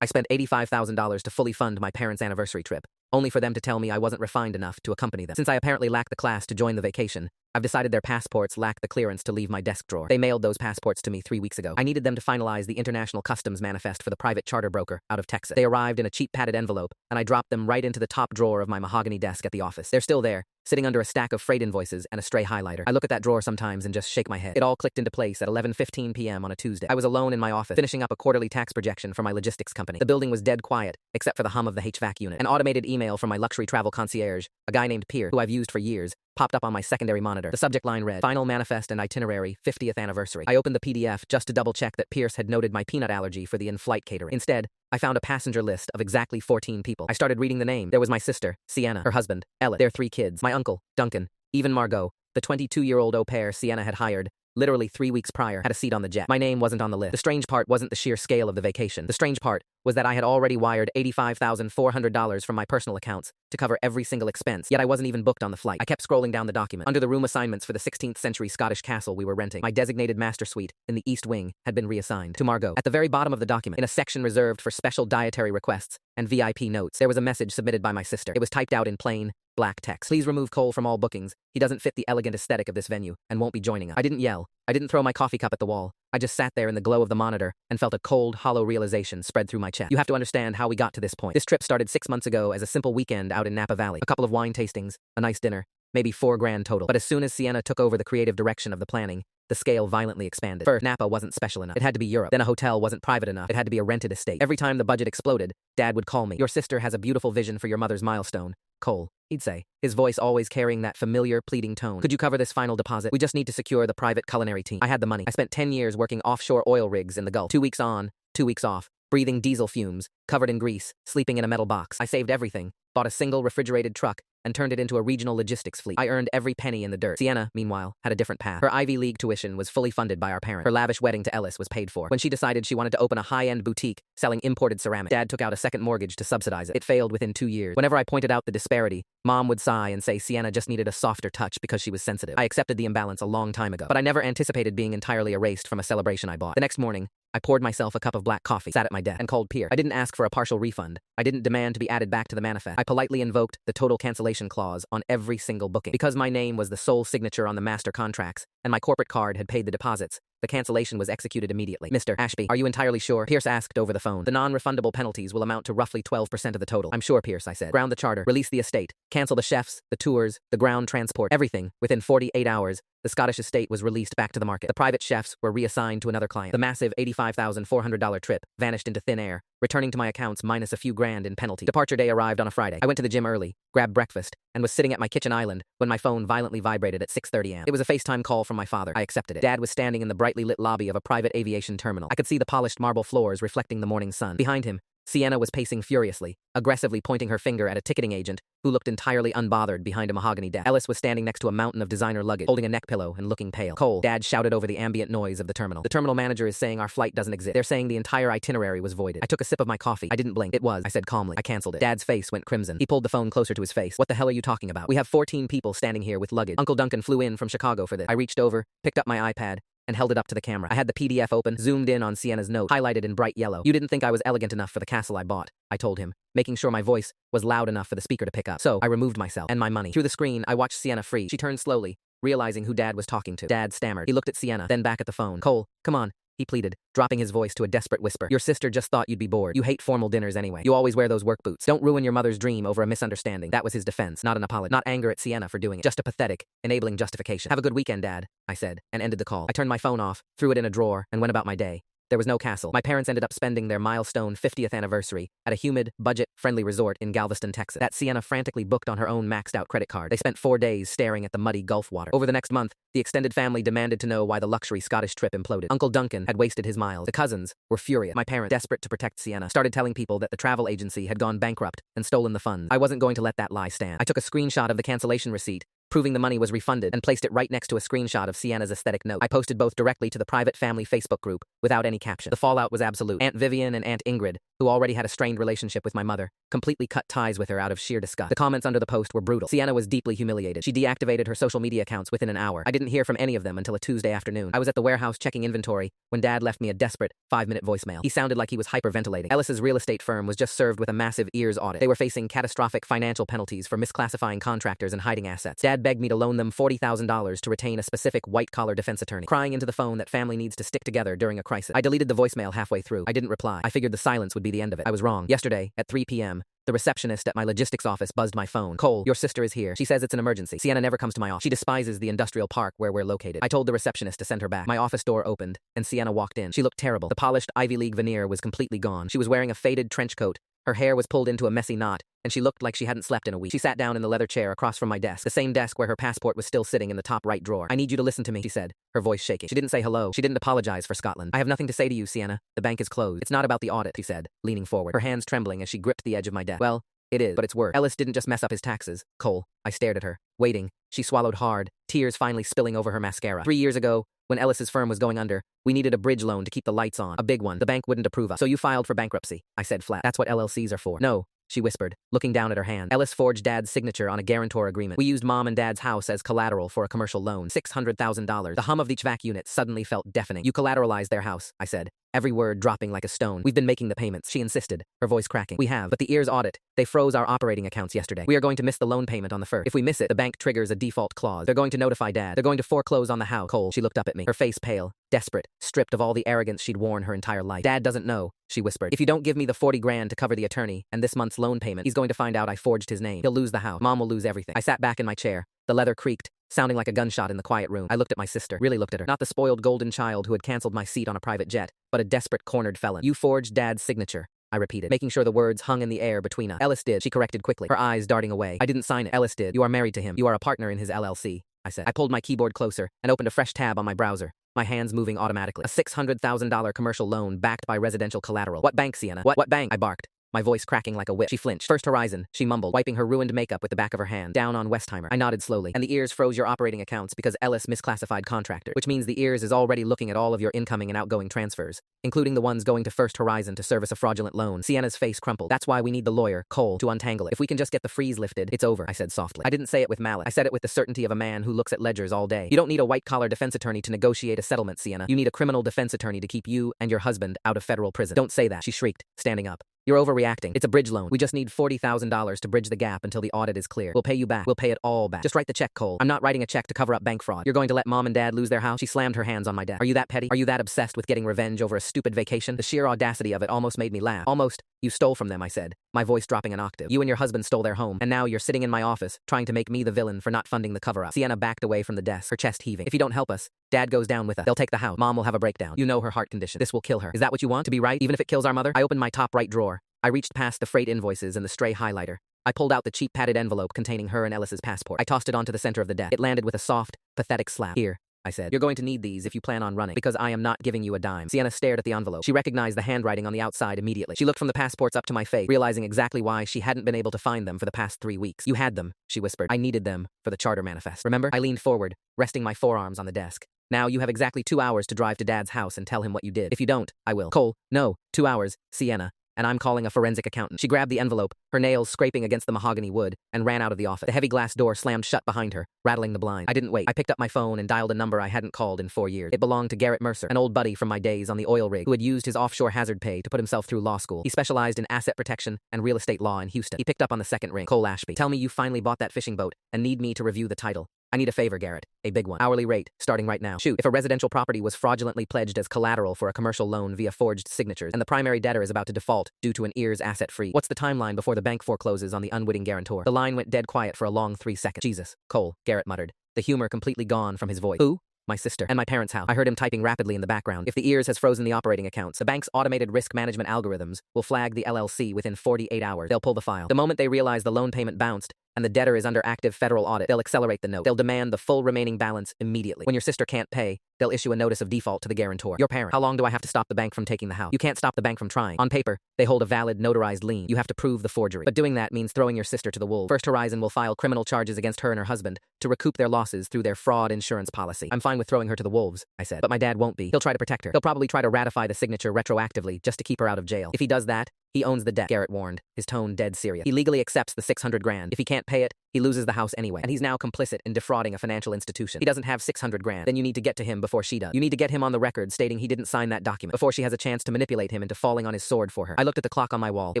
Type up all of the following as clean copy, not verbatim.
I spent $85,000 to fully fund my parents' anniversary trip, only for them to tell me I wasn't refined enough to accompany them. Since I apparently lacked the class to join the vacation, I've decided their passports lacked the clearance to leave my desk drawer. They mailed those passports to me 3 weeks ago. I needed them to finalize the International Customs Manifest for the private charter broker out of Texas. They arrived in a cheap padded envelope, and I dropped them right into the top drawer of my mahogany desk at the office. They're still there, sitting under a stack of freight invoices and a stray highlighter. I look at that drawer sometimes and just shake my head. It all clicked into place at 11:15 p.m. on a Tuesday. I was alone in my office, finishing up a quarterly tax projection for my logistics company. The building was dead quiet, except for the hum of the HVAC unit. An automated email from my luxury travel concierge, a guy named Pierre, who I've used for years, popped up on my secondary monitor. The subject line read, Final Manifest and Itinerary, 50th Anniversary. I opened the PDF just to double-check that Pierce had noted my peanut allergy for the in-flight catering. Instead, I found a passenger list of exactly 14 people. I started reading the name. There was my sister, Sienna, her husband, Elliot, their 3 kids, my uncle, Duncan, even Margot, the 22-year-old au pair Sienna had hired, literally 3 weeks prior, had a seat on the jet. My name wasn't on the list. The strange part wasn't the sheer scale of the vacation. The strange part was that I had already wired $85,400 from my personal accounts to cover every single expense, yet I wasn't even booked on the flight. I kept scrolling down the document. Under the room assignments for the 16th century Scottish castle we were renting, my designated master suite in the East Wing had been reassigned to Margot. At the very bottom of the document, in a section reserved for special dietary requests and VIP notes, there was a message submitted by my sister. It was typed out in plain, black text. Please remove Cole from all bookings. He doesn't fit the elegant aesthetic of this venue and won't be joining us. I didn't yell. I didn't throw my coffee cup at the wall. I just sat there in the glow of the monitor and felt a cold, hollow realization spread through my chest. You have to understand how we got to this point. This trip started 6 months ago as a simple weekend out in Napa Valley. A couple of wine tastings, a nice dinner, maybe $4 grand total. But as soon as Sienna took over the creative direction of the planning, the scale violently expanded. First, Napa wasn't special enough. It had to be Europe. Then a hotel wasn't private enough. It had to be a rented estate. Every time the budget exploded, Dad would call me. Your sister has a beautiful vision for your mother's milestone, Cole, he'd say, his voice always carrying that familiar, pleading tone. Could you cover this final deposit? We just need to secure the private culinary team. I had the money. I spent 10 years working offshore oil rigs in the Gulf. 2 weeks on, 2 weeks off, breathing diesel fumes, covered in grease, sleeping in a metal box. I saved everything, bought a single refrigerated truck, and turned it into a regional logistics fleet. I earned every penny in the dirt. Sienna, meanwhile, had a different path. Her Ivy League tuition was fully funded by our parents. Her lavish wedding to Ellis was paid for. When she decided she wanted to open a high-end boutique selling imported ceramic, Dad took out a second mortgage to subsidize it. It failed within 2 years. Whenever I pointed out the disparity, Mom would sigh and say Sienna just needed a softer touch because she was sensitive. I accepted the imbalance a long time ago, but I never anticipated being entirely erased from a celebration I bought. The next morning, I poured myself a cup of black coffee, sat at my desk, and called Pierre. I didn't ask for a partial refund. I didn't demand to be added back to the manifest. I politely invoked the total cancellation clause on every single booking. Because my name was the sole signature on the master contracts, and my corporate card had paid the deposits, the cancellation was executed immediately. Mr. Ashby, are you entirely sure? Pierce asked over the phone. The non-refundable penalties will amount to roughly 12% of the total. I'm sure, Pierce, I said. Ground the charter, release the estate, cancel the chefs, the tours, the ground transport, everything. Within 48 hours, the Scottish estate was released back to the market. The private chefs were reassigned to another client. The massive $85,400 trip vanished into thin air, returning to my accounts minus a few grand in penalty. Departure day arrived on a Friday. I went to the gym early, grabbed breakfast, and was sitting at my kitchen island when my phone violently vibrated at 6:30 a.m. It was a FaceTime call from my father. I accepted it. Dad was standing in the brightly lit lobby of a private aviation terminal. I could see the polished marble floors reflecting the morning sun. Behind him, Sienna was pacing furiously, aggressively pointing her finger at a ticketing agent who looked entirely unbothered behind a mahogany desk. Ellis was standing next to a mountain of designer luggage, holding a neck pillow and looking pale. Cole, Dad shouted over the ambient noise of the terminal. The terminal manager is saying our flight doesn't exist. They're saying the entire itinerary was voided. I took a sip of my coffee. I didn't blink. It was, I said calmly. I canceled it. Dad's face went crimson. He pulled the phone closer to his face. What the hell are you talking about? We have 14 people standing here with luggage. Uncle Duncan flew in from Chicago for this. I reached over, picked up my iPad, and held it up to the camera. I had the PDF open, zoomed in on Sienna's note, highlighted in bright yellow. You didn't think I was elegant enough for the castle I bought, I told him, making sure my voice was loud enough for the speaker to pick up. So I removed myself and my money. Through the screen, I watched Sienna free. She turned slowly, realizing who Dad was talking to. Dad stammered. He looked at Sienna, then back at the phone. Cole, come on, he pleaded, dropping his voice to a desperate whisper. Your sister just thought you'd be bored. You hate formal dinners anyway. You always wear those work boots. Don't ruin your mother's dream over a misunderstanding. That was his defense, not an apology. Not anger at Sienna for doing it. Just a pathetic, enabling justification. Have a good weekend, Dad, I said, and ended the call. I turned my phone off, threw it in a drawer, and went about my day. There was no castle. My parents ended up spending their milestone 50th anniversary at a humid, budget-friendly resort in Galveston, Texas, that Sienna frantically booked on her own maxed-out credit card. They spent 4 days staring at the muddy Gulf water. Over the next month, the extended family demanded to know why the luxury Scottish trip imploded. Uncle Duncan had wasted his miles. The cousins were furious. My parents, desperate to protect Sienna, started telling people that the travel agency had gone bankrupt and stolen the funds. I wasn't going to let that lie stand. I took a screenshot of the cancellation receipt, proving the money was refunded, and placed it right next to a screenshot of Sienna's aesthetic note. I posted both directly to the private family Facebook group, without any caption. The fallout was absolute. Aunt Vivian and Aunt Ingrid, who already had a strained relationship with my mother, completely cut ties with her out of sheer disgust. The comments under the post were brutal. Sienna was deeply humiliated. She deactivated her social media accounts within an hour. I didn't hear from any of them until a Tuesday afternoon. I was at the warehouse checking inventory when Dad left me a desperate 5-minute voicemail. He sounded like he was hyperventilating. Ellis's real estate firm was just served with a massive ears audit. They were facing catastrophic financial penalties for misclassifying contractors and hiding assets. Dad begged me to loan them $40,000 to retain a specific white-collar defense attorney, crying into the phone that family needs to stick together during a crisis. I deleted the voicemail halfway through. I didn't reply. I figured the silence would be the end of it. I was wrong. Yesterday, at 3 p.m., the receptionist at my logistics office buzzed my phone. Cole, your sister is here. She says it's an emergency. Sienna never comes to my office. She despises the industrial park where we're located. I told the receptionist to send her back. My office door opened, and Sienna walked in. She looked terrible. The polished Ivy League veneer was completely gone. She was wearing a faded trench coat. Her hair was pulled into a messy knot, and she looked like she hadn't slept in a week. She sat down in the leather chair across from my desk, the same desk where her passport was still sitting in the top right drawer. I need you to listen to me, she said, her voice shaking. She didn't say hello. She didn't apologize for Scotland. I have nothing to say to you, Sienna. The bank is closed. It's not about the audit, she said, leaning forward, her hands trembling as she gripped the edge of my desk. Well, it is, but it's worse. Ellis didn't just mess up his taxes. Cole. I stared at her, waiting. She swallowed hard, tears finally spilling over her mascara. 3 years ago, when Ellis's firm was going under, we needed a bridge loan to keep the lights on. A big one. The bank wouldn't approve us. So you filed for bankruptcy, I said flat. That's what LLCs are for. No, she whispered, looking down at her hand. Ellis forged Dad's signature on a guarantor agreement. We used Mom and Dad's house as collateral for a commercial loan. $600,000. The hum of the HVAC unit suddenly felt deafening. You collateralized their house, I said, every word dropping like a stone. We've been making the payments, she insisted, her voice cracking. We have, but the ears audit, they froze our operating accounts yesterday. We are going to miss the loan payment on the 1st. If we miss it, the bank triggers a default clause. They're going to notify Dad. They're going to foreclose on the house. Cole, she looked up at me, her face pale, desperate, stripped of all the arrogance she'd worn her entire life. Dad doesn't know, she whispered. If you don't give me the 40 grand to cover the attorney and this month's loan payment, he's going to find out I forged his name. He'll lose the house. Mom will lose everything. I sat back in my chair. The leather creaked, sounding like a gunshot in the quiet room. I looked at my sister, really looked at her. Not the spoiled golden child who had canceled my seat on a private jet, but a desperate cornered felon. You forged Dad's signature, I repeated, making sure the words hung in the air between us. Ellis did, she corrected quickly, her eyes darting away. I didn't sign it. Ellis did. You are married to him. You are a partner in his LLC, I said. I pulled my keyboard closer and opened a fresh tab on my browser, my hands moving automatically. A $600,000 commercial loan backed by residential collateral. What bank, Sienna? What bank? I barked, my voice cracking like a whip. She flinched. First Horizon, she mumbled, wiping her ruined makeup with the back of her hand down on Westheimer. I nodded slowly. And the ears froze your operating accounts because Ellis misclassified contractor, which means the ears is already looking at all of your incoming and outgoing transfers, including the ones going to First Horizon to service a fraudulent loan. Sienna's face crumpled. That's why we need the lawyer, Cole, to untangle it. If we can just get the freeze lifted, it's over, I said softly. I didn't say it with malice. I said it with the certainty of a man who looks at ledgers all day. You don't need a white-collar defense attorney to negotiate a settlement, Sienna. You need a criminal defense attorney to keep you and your husband out of federal prison. Don't say that, she shrieked, standing up. You're overreacting. It's a bridge loan. We just need $40,000 to bridge the gap until the audit is clear. We'll pay you back. We'll pay it all back. Just write the check, Cole. I'm not writing a check to cover up bank fraud. You're going to let Mom and Dad lose their house? She slammed her hands on my desk. Are you that petty? Are you that obsessed with getting revenge over a stupid vacation? The sheer audacity of it almost made me laugh. Almost. You stole from them, I said, my voice dropping an octave. You and your husband stole their home, and now you're sitting in my office, trying to make me the villain for not funding the cover-up. Sienna backed away from the desk, her chest heaving. If you don't help us, Dad goes down with us. They'll take the house. Mom will have a breakdown. You know her heart condition. This will kill her. Is that what you want? To be right, even if it kills our mother? I opened my top right drawer. I reached past the freight invoices and the stray highlighter. I pulled out the cheap padded envelope containing her and Ellis's passport. I tossed it onto the center of the desk. It landed with a soft, pathetic slap. Here, I said. You're going to need these if you plan on running, because I am not giving you a dime. Sienna stared at the envelope. She recognized the handwriting on the outside immediately. She looked from the passports up to my face, realizing exactly why she hadn't been able to find them for the past 3 weeks. You had them, she whispered. I needed them for the charter manifest. Remember? I leaned forward, resting my forearms on the desk. Now you have exactly 2 hours to drive to Dad's house and tell him what you did. If you don't, I will. Cole, no, 2 hours, Sienna. And I'm calling a forensic accountant. She grabbed the envelope, her nails scraping against the mahogany wood, and ran out of the office. The heavy glass door slammed shut behind her, rattling the blind. I didn't wait. I picked up my phone and dialed a number I hadn't called in 4 years. It belonged to Garrett Mercer, an old buddy from my days on the oil rig who had used his offshore hazard pay to put himself through law school. He specialized in asset protection and real estate law in Houston. He picked up on the second ring. Cole Ashby. Tell me you finally bought that fishing boat and need me to review the title. I need a favor, Garrett. A big one. Hourly rate, starting right now. Shoot. If a residential property was fraudulently pledged as collateral for a commercial loan via forged signatures, and the primary debtor is about to default due to an ears asset freeze, what's the timeline before the bank forecloses on the unwitting guarantor? The line went dead quiet for a long 3 seconds. Jesus, Cole, Garrett muttered, the humor completely gone from his voice. Who? My sister, and my parents' house. I heard him typing rapidly in the background. If the ears has frozen the operating accounts, the bank's automated risk management algorithms will flag the LLC within 48 hours. They'll pull the file. The moment they realize the loan payment bounced, and the debtor is under active federal audit, they'll accelerate the note. They'll demand the full remaining balance immediately. When your sister can't pay, they'll issue a notice of default to the guarantor, your parent. How long do I have to stop the bank from taking the house? You can't stop the bank from trying. On paper, they hold a valid notarized lien. You have to prove the forgery. But doing that means throwing your sister to the wolves. First Horizon will file criminal charges against her and her husband to recoup their losses through their fraud insurance policy. I'm fine with throwing her to the wolves, I said. But my dad won't be. He'll try to protect her. He'll probably try to ratify the signature retroactively just to keep her out of jail. If he does that, he owns the debt, Garrett warned, his tone dead serious. He legally accepts the $600,000. If he can't pay it, he loses the house anyway. And he's now complicit in defrauding a financial institution. He doesn't have $600,000. Then you need to get to him before she does. You need to get him on the record stating he didn't sign that document before she has a chance to manipulate him into falling on his sword for her. I looked at the clock on my wall. It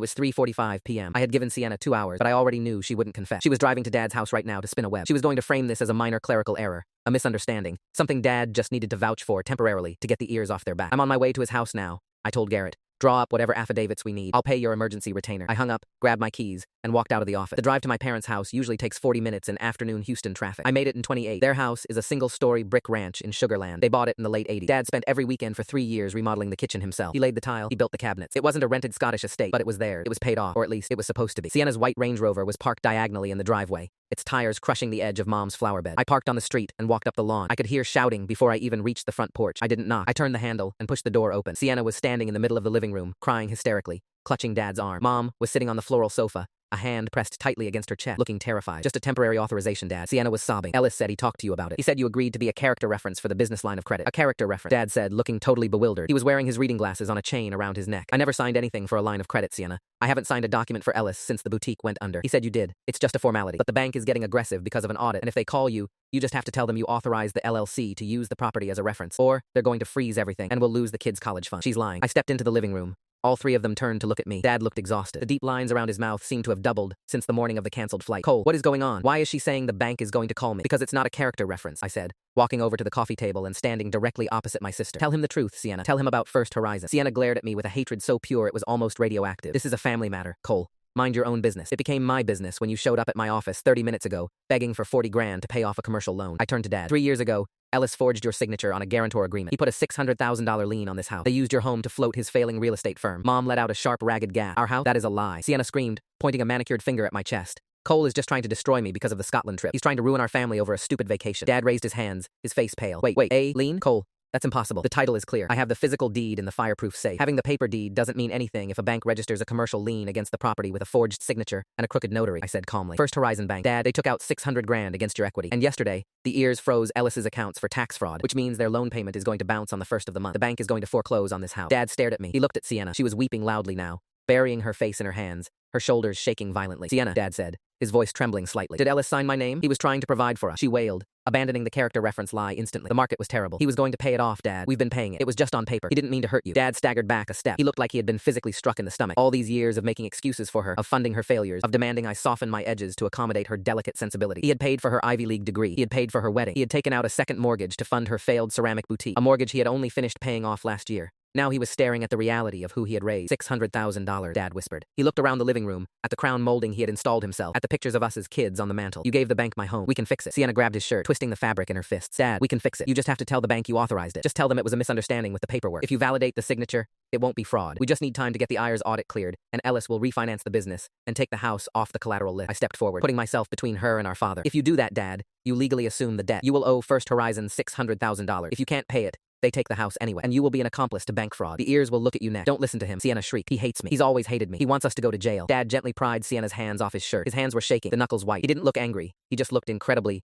was 3:45 p.m. I had given Sienna 2 hours, but I already knew she wouldn't confess. She was driving to Dad's house right now to spin a web. She was going to frame this as a minor clerical error, a misunderstanding, something Dad just needed to vouch for temporarily to get the ears off their back. I'm on my way to his house now, I told Garrett. Draw up whatever affidavits we need. I'll pay your emergency retainer. I hung up, grabbed my keys, and walked out of the office. The drive to my parents' house usually takes 40 minutes in afternoon Houston traffic. I made it in 28. Their house is a single-story brick ranch in Sugar Land. They bought it in the late 80s. Dad spent every weekend for 3 years remodeling the kitchen himself. He laid the tile, he built the cabinets. It wasn't a rented Scottish estate, but it was theirs. It was paid off, or at least it was supposed to be. Sienna's white Range Rover was parked diagonally in the driveway, its tires crushing the edge of Mom's flower bed. I parked on the street and walked up the lawn. I could hear shouting before I even reached the front porch. I didn't knock. I turned the handle and pushed the door open. Sienna was standing in the middle of the living room, crying hysterically, clutching Dad's arm. Mom was sitting on the floral sofa, a hand pressed tightly against her chest, looking terrified. Just a temporary authorization, Dad. Sienna was sobbing. Ellis said he talked to you about it. He said you agreed to be a character reference for the business line of credit. A character reference, Dad said, looking totally bewildered. He was wearing his reading glasses on a chain around his neck. I never signed anything for a line of credit, Sienna. I haven't signed a document for Ellis since the boutique went under. He said you did. It's just a formality. But the bank is getting aggressive because of an audit, and if they call you, you just have to tell them you authorized the LLC to use the property as a reference, or they're going to freeze everything, and we'll lose the kids' college fund. She's lying. I stepped into the living room. All 3 of them turned to look at me. Dad looked exhausted. The deep lines around his mouth seemed to have doubled since the morning of the canceled flight. Cole, what is going on? Why is she saying the bank is going to call me? Because it's not a character reference, I said, walking over to the coffee table and standing directly opposite my sister. Tell him the truth, Sienna. Tell him about First Horizon. Sienna glared at me with a hatred so pure it was almost radioactive. This is a family matter, Cole. Mind your own business. It became my business when you showed up at my office 30 minutes ago, begging for $40,000 to pay off a commercial loan. I turned to Dad. 3 years ago, Ellis forged your signature on a guarantor agreement. He put a $600,000 lien on this house. They used your home to float his failing real estate firm. Mom let out a sharp, ragged gasp. Our house? That is a lie. Sienna screamed, pointing a manicured finger at my chest. Cole is just trying to destroy me because of the Scotland trip. He's trying to ruin our family over a stupid vacation. Dad raised his hands, his face pale. Wait, a lien? Cole, that's impossible. The title is clear. I have the physical deed in the fireproof safe. Having the paper deed doesn't mean anything if a bank registers a commercial lien against the property with a forged signature and a crooked notary, I said calmly. First Horizon Bank. Dad, they took out $600,000 against your equity. And yesterday, the ears froze Ellis's accounts for tax fraud, which means their loan payment is going to bounce on the 1st of the month. The bank is going to foreclose on this house. Dad stared at me. He looked at Sienna. She was weeping loudly now, burying her face in her hands, her shoulders shaking violently. Sienna, Dad said, his voice trembling slightly. Did Ellis sign my name? He was trying to provide for us. She wailed, abandoning the character reference lie instantly. The market was terrible. He was going to pay it off, Dad. We've been paying it. It was just on paper. He didn't mean to hurt you. Dad staggered back a step. He looked like he had been physically struck in the stomach. All these years of making excuses for her, of funding her failures, of demanding I soften my edges to accommodate her delicate sensibility. He had paid for her Ivy League degree. He had paid for her wedding. He had taken out a second mortgage to fund her failed ceramic boutique, a mortgage he had only finished paying off last year. Now he was staring at the reality of who he had raised. $600,000, Dad whispered. He looked around the living room, at the crown molding he had installed himself, at the pictures of us as kids on the mantle. You gave the bank my home. We can fix it. Sienna grabbed his shirt, twisting the fabric in her fists. Dad, we can fix it. You just have to tell the bank you authorized it. Just tell them it was a misunderstanding with the paperwork. If you validate the signature, it won't be fraud. We just need time to get the IRS audit cleared, and Ellis will refinance the business and take the house off the collateral list. I stepped forward, putting myself between her and our father. If you do that, Dad, you legally assume the debt. You will owe First Horizon $600,000. If you can't pay it, they take the house anyway, and you will be an accomplice to bank fraud. The ears will look at you next. Don't listen to him. Sienna shrieked. He hates me. He's always hated me. He wants us to go to jail. Dad gently pried Sienna's hands off his shirt. His hands were shaking, the knuckles white. He didn't look angry. He just looked incredibly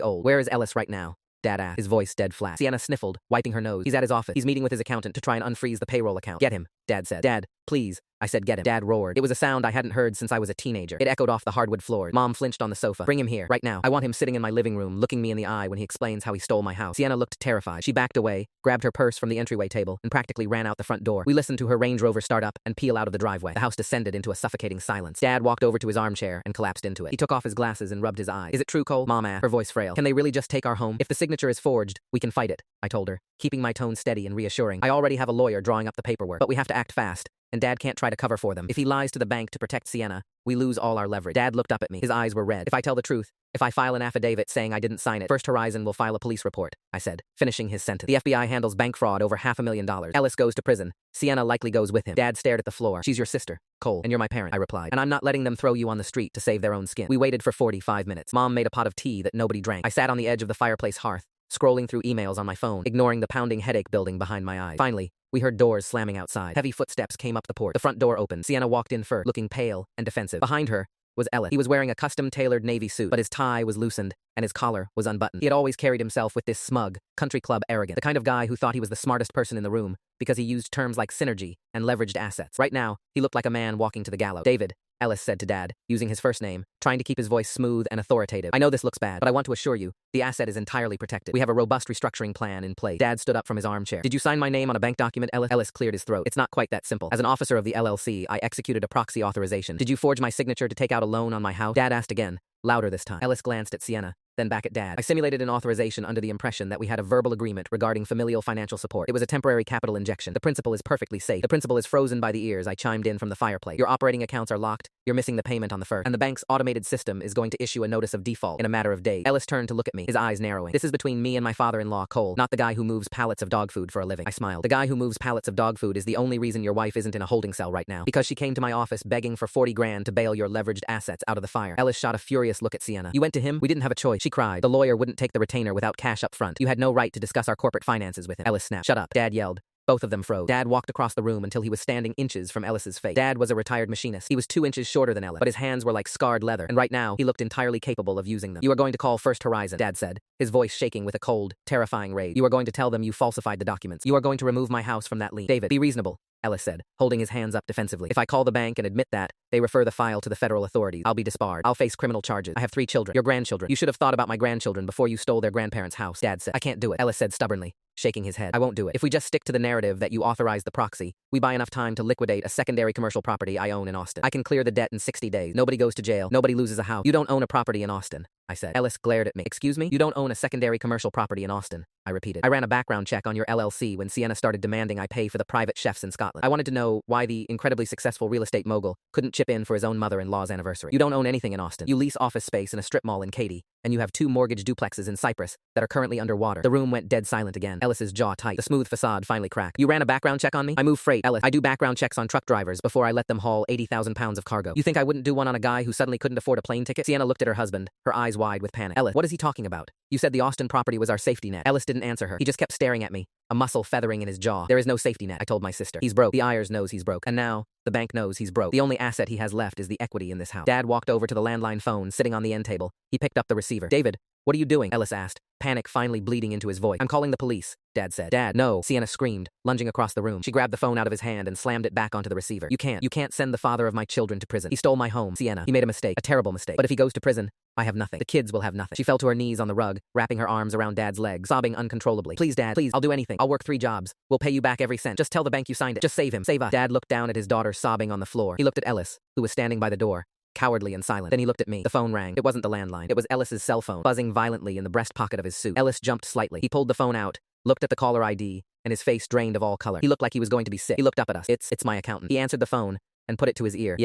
old. Where is Ellis right now? Dad asked, his voice dead flat. Sienna sniffled, wiping her nose. He's at his office. He's meeting with his accountant to try and unfreeze the payroll account. Get him, Dad said. Dad, please. I said, get him. Dad roared. It was a sound I hadn't heard since I was a teenager. It echoed off the hardwood floors. Mom flinched on the sofa. Bring him here, right now. I want him sitting in my living room, looking me in the eye when he explains how he stole my house. Sienna looked terrified. She backed away, grabbed her purse from the entryway table, and practically ran out the front door. We listened to her Range Rover start up and peel out of the driveway. The house descended into a suffocating silence. Dad walked over to his armchair and collapsed into it. He took off his glasses and rubbed his eyes. Is it true, Cole? Mom asked, her voice frail. Can they really just take our home? If the signature is forged, we can fight it, I told her, keeping my tone steady and reassuring. I already have a lawyer drawing up the paperwork, but we have to to act fast, and Dad can't try to cover for them. If he lies to the bank to protect Sienna, we lose all our leverage. Dad looked up at me. His eyes were red. If I tell the truth, if I file an affidavit saying I didn't sign it, First Horizon will file a police report, I said, finishing his sentence. The FBI handles bank fraud over $500,000. Ellis goes to prison. Sienna likely goes with him. Dad stared at the floor. She's your sister, Cole, and you're my parent, I replied. And I'm not letting them throw you on the street to save their own skin. We waited for 45 minutes. Mom made a pot of tea that nobody drank. I sat on the edge of the fireplace hearth, scrolling through emails on my phone, ignoring the pounding headache building behind my eyes. Finally, we heard doors slamming outside. Heavy footsteps came up the porch. The front door opened. Sienna walked in first, looking pale and defensive. Behind her was Ellis. He was wearing a custom-tailored navy suit, but his tie was loosened and his collar was unbuttoned. He had always carried himself with this smug, country club arrogance, the kind of guy who thought he was the smartest person in the room because he used terms like synergy and leveraged assets. Right now, he looked like a man walking to the gallows. David, Ellis said to Dad, using his first name, trying to keep his voice smooth and authoritative. I know this looks bad, but I want to assure you, the asset is entirely protected. We have a robust restructuring plan in place. Dad stood up from his armchair. Did you sign my name on a bank document, Ellis? Ellis cleared his throat. It's not quite that simple. As an officer of the LLC, I executed a proxy authorization. Did you forge my signature to take out a loan on my house? Dad asked again, louder this time. Ellis glanced at Sienna, then back at Dad. I simulated an authorization under the impression that we had a verbal agreement regarding familial financial support. It was a temporary capital injection. The principal is perfectly safe. The principal is frozen by the ears, I chimed in from the fireplace. Your operating accounts are locked, you're missing the payment on the first, and the bank's automated system is going to issue a notice of default in a matter of days. Ellis turned to look at me, his eyes narrowing. This is between me and my father-in-law, Cole, not the guy who moves pallets of dog food for a living. I smiled. The guy who moves pallets of dog food is the only reason your wife isn't in a holding cell right now, because she came to my office begging for 40 grand to bail your leveraged assets out of the fire. Ellis shot a furious look at Sienna. You went to him? We didn't have a choice, she cried. The lawyer wouldn't take the retainer without cash up front. You had no right to discuss our corporate finances with him. Ellis snapped. Shut up, Dad yelled. Both of them froze. Dad walked across the room until he was standing inches from Ellis's face. Dad was a retired machinist. He was 2 inches shorter than Ellis, but his hands were like scarred leather, and right now, he looked entirely capable of using them. You are going to call First Horizon, Dad said, his voice shaking with a cold, terrifying rage. You are going to tell them you falsified the documents. You are going to remove my house from that lien. David, be reasonable, Ellis said, holding his hands up defensively. If I call the bank and admit that, they refer the file to the federal authorities. I'll be disbarred. I'll face criminal charges. I have 3 children. Your grandchildren. You should have thought about my grandchildren before you stole their grandparents' house, Dad said. I can't do it, Ellis said stubbornly, shaking his head. I won't do it. If we just stick to the narrative that you authorized the proxy, we buy enough time to liquidate a secondary commercial property I own in Austin. I can clear the debt in 60 days. Nobody goes to jail. Nobody loses a house. You don't own a property in Austin, I said. Ellis glared at me. Excuse me? You don't own a secondary commercial property in Austin, I repeated. I ran a background check on your LLC when Sienna started demanding I pay for the private chefs in Scotland. I wanted to know why the incredibly successful real estate mogul couldn't chip in for his own mother-in-law's anniversary. You don't own anything in Austin. You lease office space in a strip mall in Katy, and you have 2 mortgage duplexes in Cyprus that are currently underwater. The room went dead silent again. Ellis's jaw tight. The smooth facade finally cracked. You ran a background check on me? I move freight, Ellis. I do background checks on truck drivers before I let them haul 80,000 pounds of cargo. You think I wouldn't do one on a guy who suddenly couldn't afford a plane ticket? Sienna looked at her husband, her eyes wide with panic. Ellis, what is he talking about? You said the Austin property was our safety net. Ellis didn't answer her. He just kept staring at me, a muscle feathering in his jaw. There is no safety net, I told my sister. He's broke. The Ayers knows he's broke. And now, the bank knows he's broke. The only asset he has left is the equity in this house. Dad walked over to the landline phone sitting on the end table. He picked up the receiver. David, what are you doing? Ellis asked, panic finally bleeding into his voice. I'm calling the police, Dad said. Dad, no, Sienna screamed, lunging across the room. She grabbed the phone out of his hand and slammed it back onto the receiver. You can't send the father of my children to prison. He stole my home, Sienna. He made a mistake, a terrible mistake. But if he goes to prison, I have nothing. The kids will have nothing. She fell to her knees on the rug, wrapping her arms around Dad's legs, sobbing uncontrollably. Please, Dad, please, I'll do anything. I'll work 3 jobs. We'll pay you back every cent. Just tell the bank you signed it. Just save him. Save us. Dad looked down at his daughter sobbing on the floor. He looked at Ellis, who was standing by the door, cowardly and silent. Then he looked at me. The phone rang. It wasn't the landline. It was Ellis's cell phone, buzzing violently in the breast pocket of his suit. Ellis jumped slightly. He pulled the phone out, looked at the caller ID, and his face drained of all color. He looked like he was going to be sick. He looked up at us. It's my accountant. He answered the phone and put it to his ear.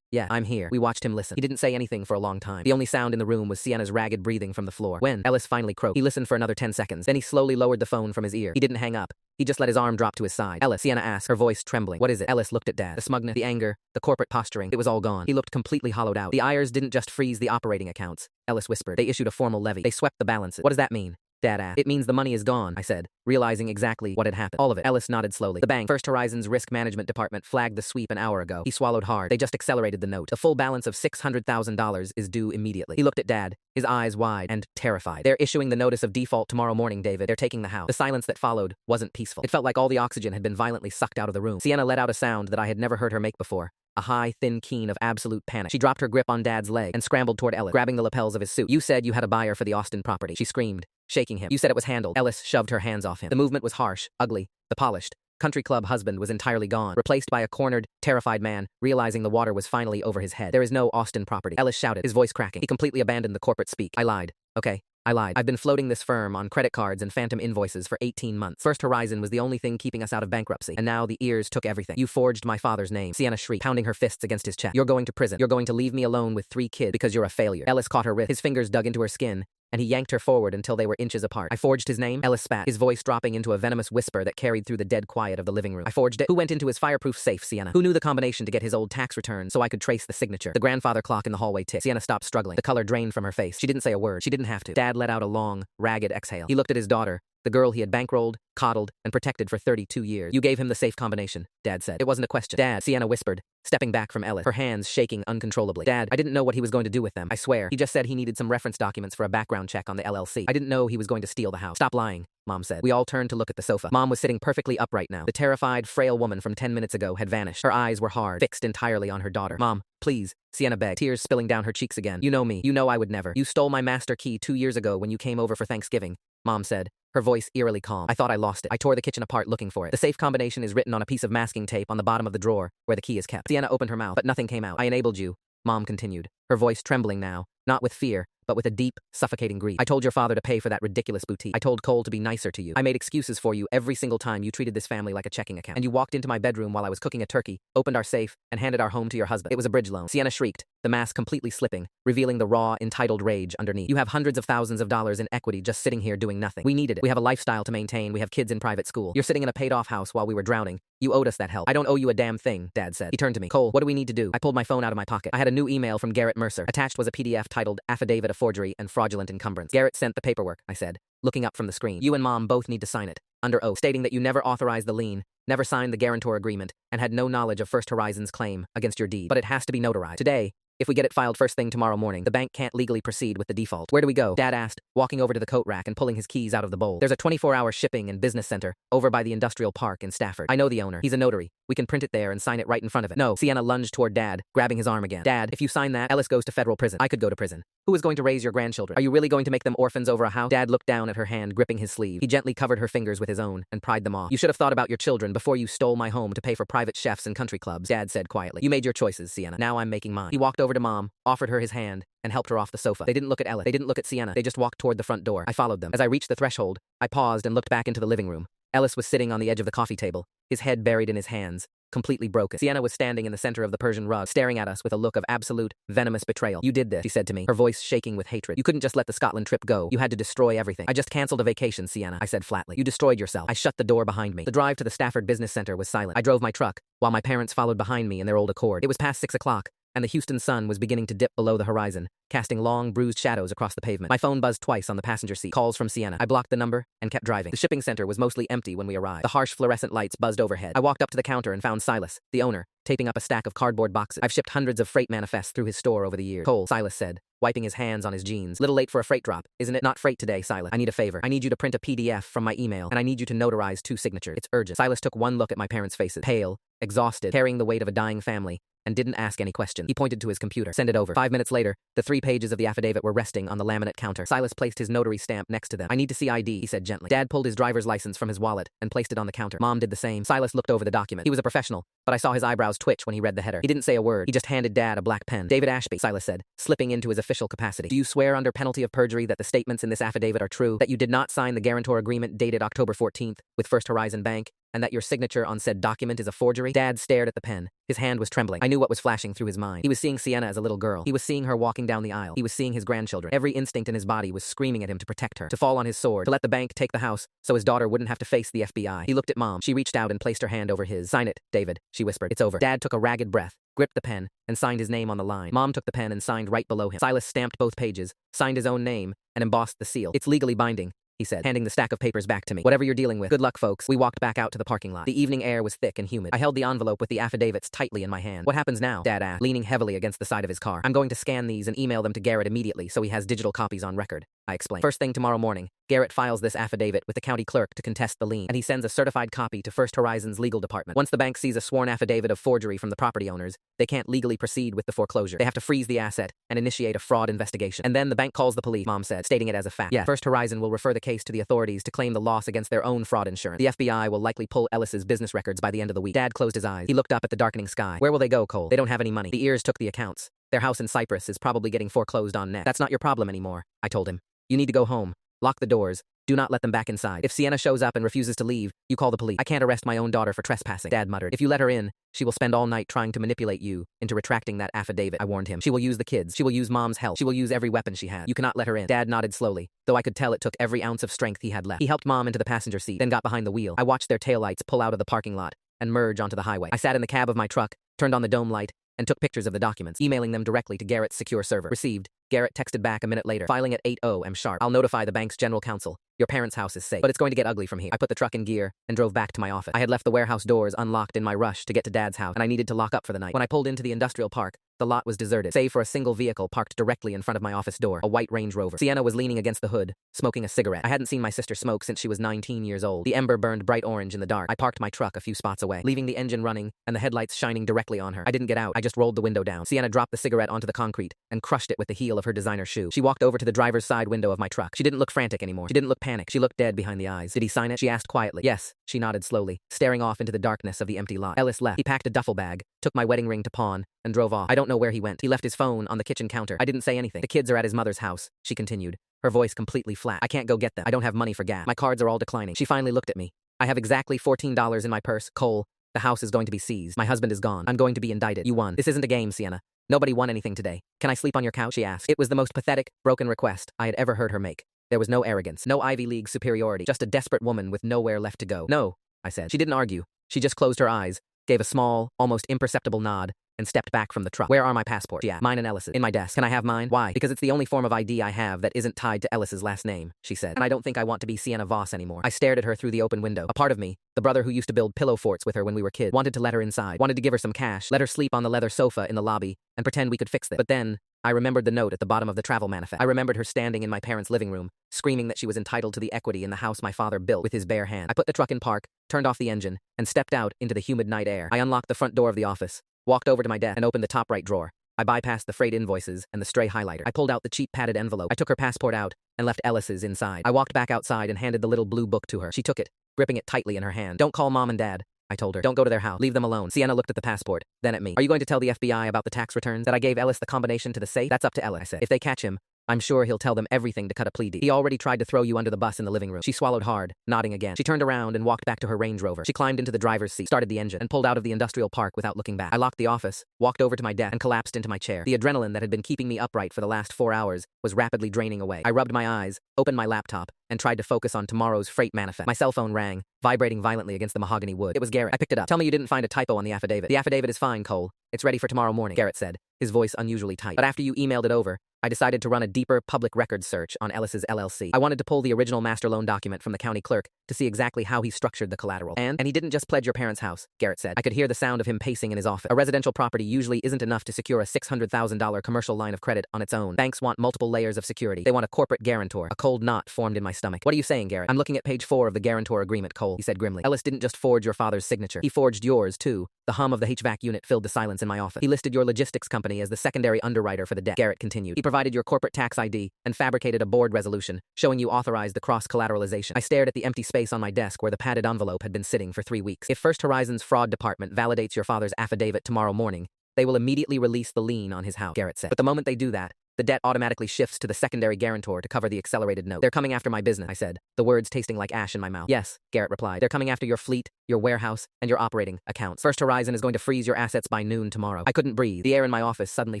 Yeah, I'm here. We watched him listen. He didn't say anything for a long time. The only sound in the room was Sienna's ragged breathing from the floor. When Ellis finally croaked, he listened for another 10 seconds. Then he slowly lowered the phone from his ear. He didn't hang up. He just let his arm drop to his side. Ellis, Sienna asked, her voice trembling. What is it? Ellis looked at Dad. The smugness, the anger, the corporate posturing. It was all gone. He looked completely hollowed out. The Ayers didn't just freeze the operating accounts, Ellis whispered. They issued a formal levy. They swept the balances. What does that mean? Dad asked. It means the money is gone, I said, realizing exactly what had happened. All of it. Ellis nodded slowly. The bank, First Horizon's risk management department, flagged the sweep an hour ago. He swallowed hard. They just accelerated the note. The full balance of $600,000 is due immediately. He looked at Dad, his eyes wide and terrified. They're issuing the notice of default tomorrow morning, David. They're taking the house. The silence that followed wasn't peaceful. It felt like all the oxygen had been violently sucked out of the room. Sienna let out a sound that I had never heard her make before. A high, thin keen of absolute panic. She dropped her grip on Dad's leg and scrambled toward Ellis, grabbing the lapels of his suit. You said you had a buyer for the Austin property, she screamed, shaking him. You said it was handled. Ellis shoved her hands off him. The movement was harsh, ugly. The polished country club husband was entirely gone, replaced by a cornered, terrified man, realizing the water was finally over his head. There is no Austin property, Ellis shouted, his voice cracking. He completely abandoned the corporate speak. I lied. Okay, I lied. I've been floating this firm on credit cards and phantom invoices for 18 months. First Horizon was the only thing keeping us out of bankruptcy, and now the ears took everything. You forged my father's name. Sienna shrieked, pounding her fists against his chest. You're going to prison. You're going to leave me alone with 3 kids because you're a failure. Ellis caught her wrist. His fingers dug into her skin, and he yanked her forward until they were inches apart. I forged his name? Ellis spat, his voice dropping into a venomous whisper that carried through the dead quiet of the living room. I forged it? Who went into his fireproof safe, Sienna? Who knew the combination to get his old tax return so I could trace the signature? The grandfather clock in the hallway ticked. Sienna stopped struggling. The color drained from her face. She didn't say a word. She didn't have to. Dad let out a long, ragged exhale. He looked at his daughter, the girl he had bankrolled, coddled, and protected for 32 years. You gave him the safe combination, Dad said. It wasn't a question. Dad, Sienna whispered, stepping back from Ellis, her hands shaking uncontrollably. Dad, I didn't know what he was going to do with them. I swear. He just said he needed some reference documents for a background check on the LLC. I didn't know he was going to steal the house. Stop lying, Mom said. We all turned to look at the sofa. Mom was sitting perfectly upright now. The terrified, frail woman from 10 minutes ago had vanished. Her eyes were hard, fixed entirely on her daughter. Mom, please, Sienna begged, tears spilling down her cheeks again. You know me. You know I would never. You stole my master key 2 years ago when you came over for Thanksgiving, Mom said, her voice eerily calm. I thought I lost it. I tore the kitchen apart looking for it. The safe combination is written on a piece of masking tape on the bottom of the drawer where the key is kept. Sienna opened her mouth, but nothing came out. I enabled you, Mom continued, her voice trembling now, not with fear, but with a deep, suffocating grief. I told your father to pay for that ridiculous boutique. I told Cole to be nicer to you. I made excuses for you every single time you treated this family like a checking account. And you walked into my bedroom while I was cooking a turkey, opened our safe, and handed our home to your husband. It was a bridge loan. Sienna shrieked, the mask completely slipping, revealing the raw, entitled rage underneath. You have hundreds of thousands of dollars in equity just sitting here doing nothing. We needed it. We have a lifestyle to maintain. We have kids in private school. You're sitting in a paid-off house while we were drowning. You owed us that help. I don't owe you a damn thing, Dad said. He turned to me. Cole, what do we need to do? I pulled my phone out of my pocket. I had a new email from Garrett Mercer. Attached was a PDF titled Affidavit of Forgery and Fraudulent Encumbrance. Garrett sent the paperwork, I said, looking up from the screen. You and Mom both need to sign it, under oath, stating that you never authorized the lien, never signed the guarantor agreement, and had no knowledge of First Horizon's claim against your deed. But it has to be notarized. Today, if we get it filed first thing tomorrow morning, the bank can't legally proceed with the default. Where do we go? Dad asked, walking over to the coat rack and pulling his keys out of the bowl. There's a 24-hour shipping and business center over by the industrial park in Stafford. I know the owner. He's a notary. We can print it there and sign it right in front of it. No, Sienna lunged toward Dad, grabbing his arm again. Dad, if you sign that, Ellis goes to federal prison. I could go to prison. Who is going to raise your grandchildren? Are you really going to make them orphans over a house? Dad looked down at her hand, gripping his sleeve. He gently covered her fingers with his own and pried them off. You should have thought about your children before you stole my home to pay for private chefs and country clubs, Dad said quietly. You made your choices, Sienna. Now I'm making mine. He walked over to Mom, offered her his hand, and helped her off the sofa. They didn't look at Ellis. They didn't look at Sienna. They just walked toward the front door. I followed them. As I reached the threshold, I paused and looked back into the living room. Ellis was sitting on the edge of the coffee table, his head buried in his hands, completely broken. Sienna was standing in the center of the Persian rug, staring at us with a look of absolute, venomous betrayal. You did this, she said to me, her voice shaking with hatred. You couldn't just let the Scotland trip go. You had to destroy everything. I just canceled a vacation, Sienna, I said flatly. You destroyed yourself. I shut the door behind me. The drive to the Stafford Business Center was silent. I drove my truck, while my parents followed behind me in their old Accord. It was past 6 o'clock, and the Houston sun was beginning to dip below the horizon, casting long, bruised shadows across the pavement. My phone buzzed twice on the passenger seat. Calls from Sienna. I blocked the number and kept driving. The shipping center was mostly empty when we arrived. The harsh fluorescent lights buzzed overhead. I walked up to the counter and found Silas, the owner, taping up a stack of cardboard boxes. I've shipped hundreds of freight manifests through his store over the years. Cole, Silas said, wiping his hands on his jeans. Little late for a freight drop, isn't it? Not freight today, Silas. I need a favor. I need you to print a PDF from my email, and I need you to notarize 2 signatures. It's urgent. Silas took one look at my parents' faces, pale, exhausted, carrying the weight of a dying family, and didn't ask any questions. He pointed to his computer. Send it over. 5 minutes later, the 3 pages of the affidavit were resting on the laminate counter. Silas placed his notary stamp next to them. I need to see ID, he said gently. Dad pulled his driver's license from his wallet and placed it on the counter. Mom did the same. Silas looked over the document. He was a professional, but I saw his eyebrows twitch when he read the header. He didn't say a word. He just handed Dad a black pen. David Ashby, Silas said, slipping into his official capacity. Do you swear under penalty of perjury that the statements in this affidavit are true, that you did not sign the guarantor agreement dated October 14th with First Horizon Bank, and that your signature on said document is a forgery? Dad stared at the pen. His hand was trembling. I knew what was flashing through his mind. He was seeing Sienna as a little girl. He was seeing her walking down the aisle. He was seeing his grandchildren. Every instinct in his body was screaming at him to protect her, to fall on his sword, to let the bank take the house so his daughter wouldn't have to face the FBI. He looked at Mom. She reached out and placed her hand over his. Sign it, David, she whispered. It's over. Dad took a ragged breath, gripped the pen, and signed his name on the line. Mom took the pen and signed right below him. Silas stamped both pages, signed his own name, and embossed the seal. It's legally binding, he said, handing the stack of papers back to me. Whatever you're dealing with, good luck, folks. We walked back out to the parking lot. The evening air was thick and humid. I held the envelope with the affidavits tightly in my hand. What happens now? Dad asked, leaning heavily against the side of his car. I'm going to scan these and email them to Garrett immediately so he has digital copies on record, I explained. First thing tomorrow morning, Garrett files this affidavit with the county clerk to contest the lien, and he sends a certified copy to First Horizon's legal department. Once the bank sees a sworn affidavit of forgery from the property owners, they can't legally proceed with the foreclosure. They have to freeze the asset and initiate a fraud investigation. And then the bank calls the police, Mom said, stating it as a fact. Yeah, First Horizon will refer the case to the authorities to claim the loss against their own fraud insurance. The FBI will likely pull Ellis's business records by the end of the week. Dad closed his eyes. He looked up at the darkening sky. Where will they go, Cole? They don't have any money. The ears took the accounts. Their house in Cyprus is probably getting foreclosed on next. That's not your problem anymore, I told him. You need to go home. Lock the doors. Do not let them back inside. If Sienna shows up and refuses to leave, you call the police. I can't arrest my own daughter for trespassing, Dad muttered. If you let her in, she will spend all night trying to manipulate you into retracting that affidavit, I warned him. She will use the kids. She will use Mom's help. She will use every weapon she has. You cannot let her in. Dad nodded slowly, though I could tell it took every ounce of strength he had left. He helped Mom into the passenger seat, then got behind the wheel. I watched their taillights pull out of the parking lot and merge onto the highway. I sat in the cab of my truck, turned on the dome light, and took pictures of the documents, emailing them directly to Garrett's secure server. Received. Garrett texted back a minute later, filing at 8:00 am sharp. I'll notify the bank's general counsel. Your parents' house is safe, but it's going to get ugly from here. I put the truck in gear and drove back to my office. I had left the warehouse doors unlocked in my rush to get to Dad's house, and I needed to lock up for the night. When I pulled into the industrial park, the lot was deserted, save for a single vehicle parked directly in front of my office door, a white Range Rover. Sienna was leaning against the hood, smoking a cigarette. I hadn't seen my sister smoke since she was 19 years old. The ember burned bright orange in the dark. I parked my truck a few spots away, leaving the engine running and the headlights shining directly on her. I didn't get out. I just rolled the window down. Sienna dropped the cigarette onto the concrete and crushed it with the heel of her designer shoe. She walked over to the driver's side window of my truck. She didn't look frantic anymore. She didn't look panicked. She looked dead behind the eyes. Did he sign it? She asked quietly. Yes, she nodded slowly, staring off into the darkness of the empty lot. Ellis left. He packed a duffel bag, took my wedding ring to pawn, and drove off. I don't know where he went. He left his phone on the kitchen counter. I didn't say anything. The kids are at his mother's house, she continued, her voice completely flat. I can't go get them. I don't have money for gas. My cards are all declining. She finally looked at me. I have exactly $14 in my purse. Cole, the house is going to be seized. My husband is gone. I'm going to be indicted. You won. This isn't a game, Sienna. Nobody won anything today. Can I sleep on your couch? She asked. It was the most pathetic, broken request I had ever heard her make. There was no arrogance, no Ivy League superiority, just a desperate woman with nowhere left to go. No, I said. She didn't argue. She just closed her eyes, gave a small, almost imperceptible nod, and stepped back from the truck. Where are my passports? She asked. Mine and Ellis's. In my desk. Can I have mine? Why? Because it's the only form of ID I have that isn't tied to Ellis's last name, she said. And I don't think I want to be Sienna Voss anymore. I stared at her through the open window. A part of me, the brother who used to build pillow forts with her when we were kids, wanted to let her inside, wanted to give her some cash, let her sleep on the leather sofa in the lobby, and pretend we could fix it. But then, I remembered the note at the bottom of the travel manifest. I remembered her standing in my parents' living room, screaming that she was entitled to the equity in the house my father built with his bare hand. I put the truck in park, turned off the engine, and stepped out into the humid night air. I unlocked the front door of the office, walked over to my desk, and opened the top right drawer. I bypassed the freight invoices and the stray highlighter. I pulled out the cheap padded envelope. I took her passport out and left Ellis's inside. I walked back outside and handed the little blue book to her. She took it, gripping it tightly in her hand. Don't call Mom and Dad, I told her. Don't go to their house. Leave them alone. Sienna looked at the passport, then at me. Are you going to tell the FBI about the tax returns? That I gave Ellis the combination to the safe? That's up to Ellis, I said. If they catch him, I'm sure he'll tell them everything to cut a plea deal. He already tried to throw you under the bus in the living room. She swallowed hard, nodding again. She turned around and walked back to her Range Rover. She climbed into the driver's seat, started the engine, and pulled out of the industrial park without looking back. I locked the office, walked over to my desk, and collapsed into my chair. The adrenaline that had been keeping me upright for the last 4 hours was rapidly draining away. I rubbed my eyes, opened my laptop, and tried to focus on tomorrow's freight manifest. My cell phone rang, vibrating violently against the mahogany wood. It was Garrett. I picked it up. Tell me you didn't find a typo on the affidavit. The affidavit is fine, Cole. It's ready for tomorrow morning, Garrett said, his voice unusually tight. But after you emailed it over, I decided to run a deeper public records search on Ellis's LLC. I wanted to pull the original master loan document from the county clerk to see exactly how he structured the collateral. And he didn't just pledge your parents' house, Garrett said. I could hear the sound of him pacing in his office. A residential property usually isn't enough to secure a $600,000 commercial line of credit on its own. Banks want multiple layers of security. They want a corporate guarantor. A cold knot formed in my stomach. What are you saying, Garrett? I'm looking at page 4 of the guarantor agreement, Cole, he said grimly. Ellis didn't just forge your father's signature. He forged yours, too. The hum of the HVAC unit filled the silence in my office. He listed your logistics company as the secondary underwriter for the debt, Garrett continued. He provided your corporate tax ID and fabricated a board resolution showing you authorized the cross-collateralization. I stared at the empty space on my desk where the padded envelope had been sitting for 3 weeks. If First Horizon's fraud department validates your father's affidavit tomorrow morning, they will immediately release the lien on his house, Garrett said. But the moment they do that, the debt automatically shifts to the secondary guarantor to cover the accelerated note. They're coming after my business, I said, the words tasting like ash in my mouth. Yes, Garrett replied. They're coming after your fleet, your warehouse, and your operating accounts. First Horizon is going to freeze your assets by noon tomorrow. I couldn't breathe. The air in my office suddenly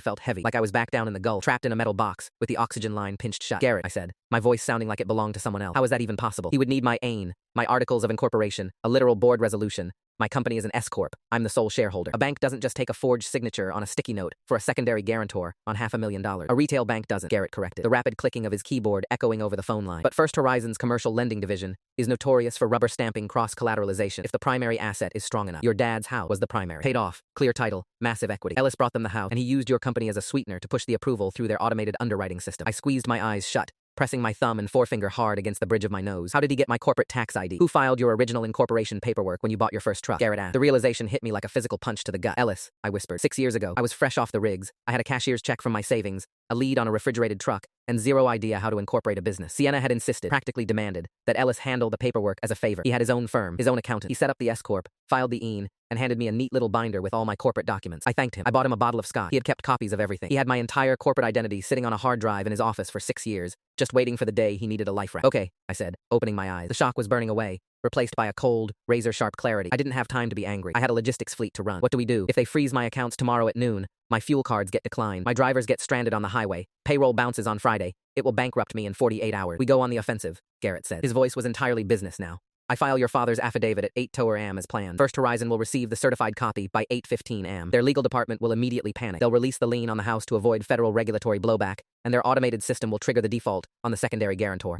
felt heavy, like I was back down in the Gulf, trapped in a metal box, with the oxygen line pinched shut. Garrett, I said, my voice sounding like it belonged to someone else. How is that even possible? He would need my AIN, my articles of incorporation, a literal board resolution. My company is an S-Corp. I'm the sole shareholder. A bank doesn't just take a forged signature on a sticky note for a secondary guarantor on $500,000. A retail bank doesn't, Garrett corrected, the rapid clicking of his keyboard echoing over the phone line. But First Horizon's commercial lending division is notorious for rubber stamping cross-collateralization if the primary asset is strong enough. Your dad's house was the primary. Paid off, clear title, massive equity. Ellis brought them the house, and he used your company as a sweetener to push the approval through their automated underwriting system. I squeezed my eyes shut, pressing my thumb and forefinger hard against the bridge of my nose. How did he get my corporate tax ID? Who filed your original incorporation paperwork when you bought your first truck? Garrett asked. The realization hit me like a physical punch to the gut. Ellis, I whispered. 6 years ago, I was fresh off the rigs. I had a cashier's check from my savings, a lead on a refrigerated truck, and zero idea how to incorporate a business. Sienna had insisted, practically demanded, that Ellis handle the paperwork as a favor. He had his own firm, his own accountant. He set up the S-Corp, filed the EIN, and handed me a neat little binder with all my corporate documents. I thanked him. I bought him a bottle of scotch. He had kept copies of everything. He had my entire corporate identity sitting on a hard drive in his office for 6 years, just waiting for the day he needed a life raft. Okay, I said, opening my eyes. The shock was burning away, replaced by a cold, razor-sharp clarity. I didn't have time to be angry. I had a logistics fleet to run. What do we do? If they freeze my accounts tomorrow at noon, my fuel cards get declined. My drivers get stranded on the highway. Payroll bounces on Friday. It will bankrupt me in 48 hours. We go on the offensive, Garrett said. His voice was entirely business now. I file your father's affidavit at 8:00 a.m. as planned. First Horizon will receive the certified copy by 8:15 a.m. Their legal department will immediately panic. They'll release the lien on the house to avoid federal regulatory blowback, and their automated system will trigger the default on the secondary guarantor.